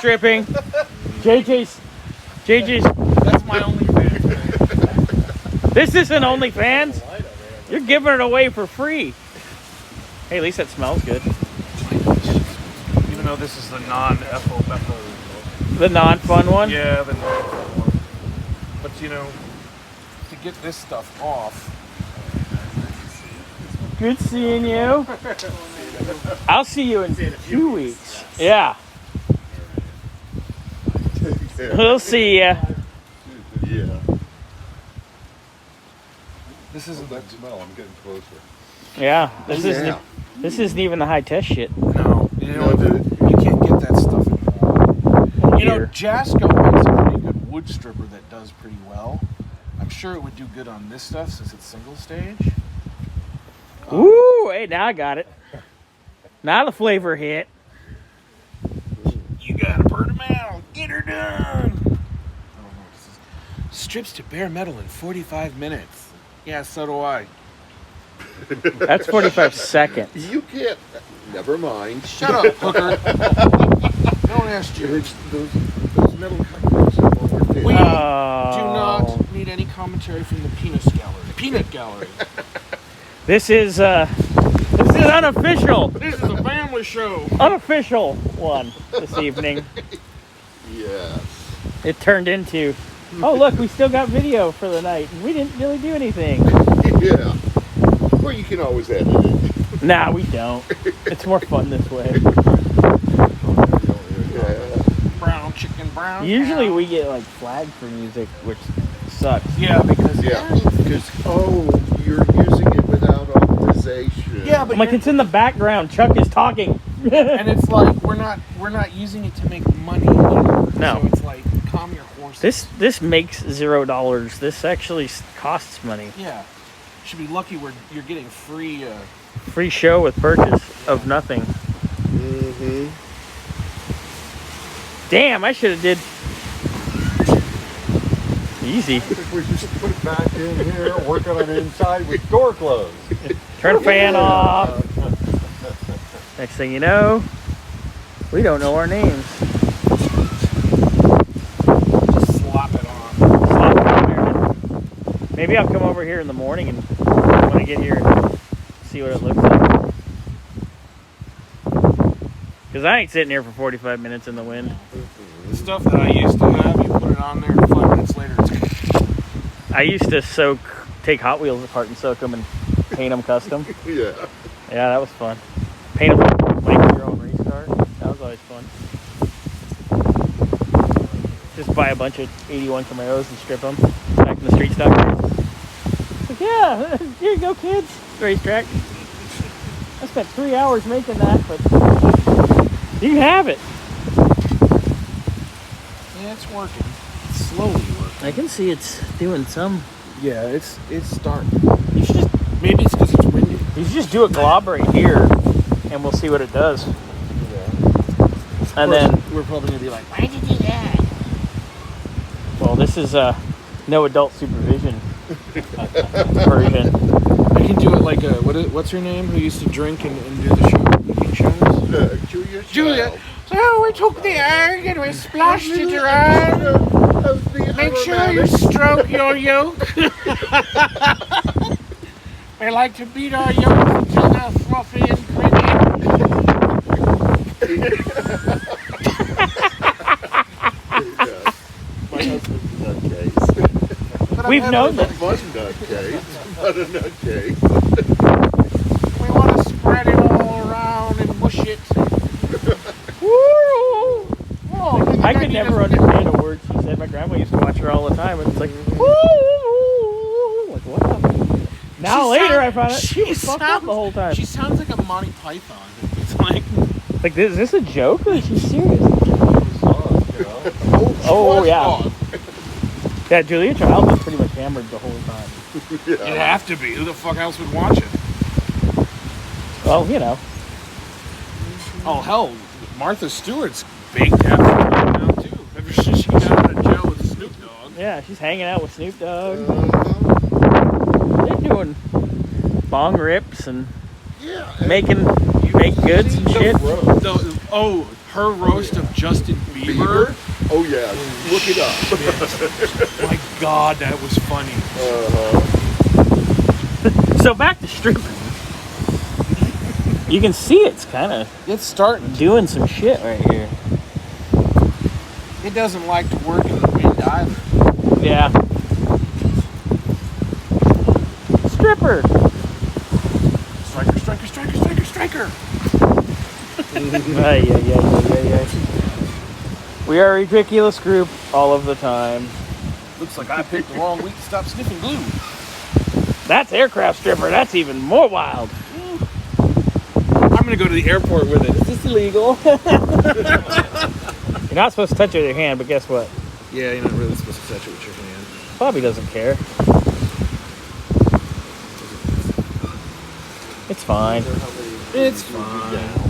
stripping. JJ's. That's my OnlyFans. This isn't OnlyFans. You're giving it away for free. Hey, at least that smells good. Even though this is the non-FO. The non-fun one? Yeah, the non-fun one. But you know, to get this stuff off. Good seeing you. I'll see you in 2 weeks. Yeah. We'll see ya. Yeah. This isn't That smell. I'm getting closer. Yeah. This isn't even the high test shit. No, you can't get that stuff anymore. You know, Jasco makes a pretty good wood stripper that does pretty well. I'm sure it would do good on this stuff since it's single stage. Ooh, hey, now I got it. Now the flavor hit. You gotta burn them out. Get her done. I don't know what this is. Strips to bare metal in 45 minutes. Yeah, so do I. That's 45 seconds. You can't. Never mind. Shut up, hooker. No one asked you. Those metal cutouts are over there. We do not need any commentary from the Peanut Gallery. This is unofficial. This is a family show. Unofficial one this evening. Yes. It turned into, oh look, we still got video for the night. We didn't really do anything. Yeah. Well, you can always edit it. Nah, we don't. It's more fun this way. Yeah. Brown chicken, brown. Usually cow. we get like flagged for music, which sucks. Yeah, because Because you're using it without authorization. Yeah, but I'm like, it's in the background. Chuck is talking. and it's like we're not using it to make money either. No. So it's like calm your horses. This makes $0. This actually costs money. Yeah. You should be lucky you're getting free. Free show with purchase of nothing. Mm-hmm. Damn, I should have did easy. I think we just put it back in here, work on it inside with door closed. Turn the fan off. Next thing you know, we don't know our names. Just slop it on. Slop it on there. Maybe I'll come over here in the morning and when I get here and see what it looks like. Because I ain't sitting here for 45 minutes in the wind. The stuff that I used to have, you put it on there, and 5 minutes later, it's I used to take Hot Wheels apart and soak them and paint them custom. Yeah. Yeah, that was fun. Paint them, make your own restart. That was always fun. Just buy a bunch of 81 Camaros and strip them back in the street stock. Like, yeah, here you go, kids. Racetrack. I spent 3 hours making that, but you can have it. yeah, it's working. It's slowly working. I can see it's doing some. Yeah, it's starting. You should just maybe it's because it's windy. You should just do a glob right here, and we'll see what it does. And then, we're probably gonna be like, why'd you do that? well, this is no adult supervision version. I can do it like what's her name who used to drink and do the cooking shows? Julia. So we took the egg and we splashed it around. Make sure you stroke your yolk. We like to beat our yolks until they're fluffy and creamy. My husband's a nutcase. We've known A that. fun nutcase, not a nutcase. We want to spread it all around and mush it. Woo! Oh, I could never understand a word she said. My grandma used to watch her all the time, and it's like, woo! Like, what the? Now later I found out she was fucked up the whole time. She sounds like a Monty Python. It's like, Like, is this a joke or is she serious? Oh, Oh, yeah. Yeah, Julia Child was pretty much hammered the whole time. it'd have to be. Who the fuck else would watch it? Well, you know. Oh, hell. Martha Stewart's baked out now, too. Ever since she got out of jail with Snoop Dogg. Yeah, she's hanging out with Snoop Dogg. Uh-huh. They're doing bong rips and Yeah. making baked goods and shit. her roast of Justin Bieber. Oh yeah, look it up. My God, that was funny. So back to stripping. You can see it's kind of It's starting. doing some shit right here. It doesn't like to work in the wind either. Yeah. Stripper. Striker, striker, striker, striker, striker. Ay, ay, ay, ay, ay. We are a ridiculous group all of the time. Looks like I picked the wrong week to stop sniffing glue. That's aircraft stripper. That's even more wild. I'm gonna go to the airport with it. Is this illegal? You're not supposed to touch it with your hand, but guess what? Yeah, you're not really supposed to touch it with your hand. Bobby doesn't care. It's fine. It's fine. Yeah.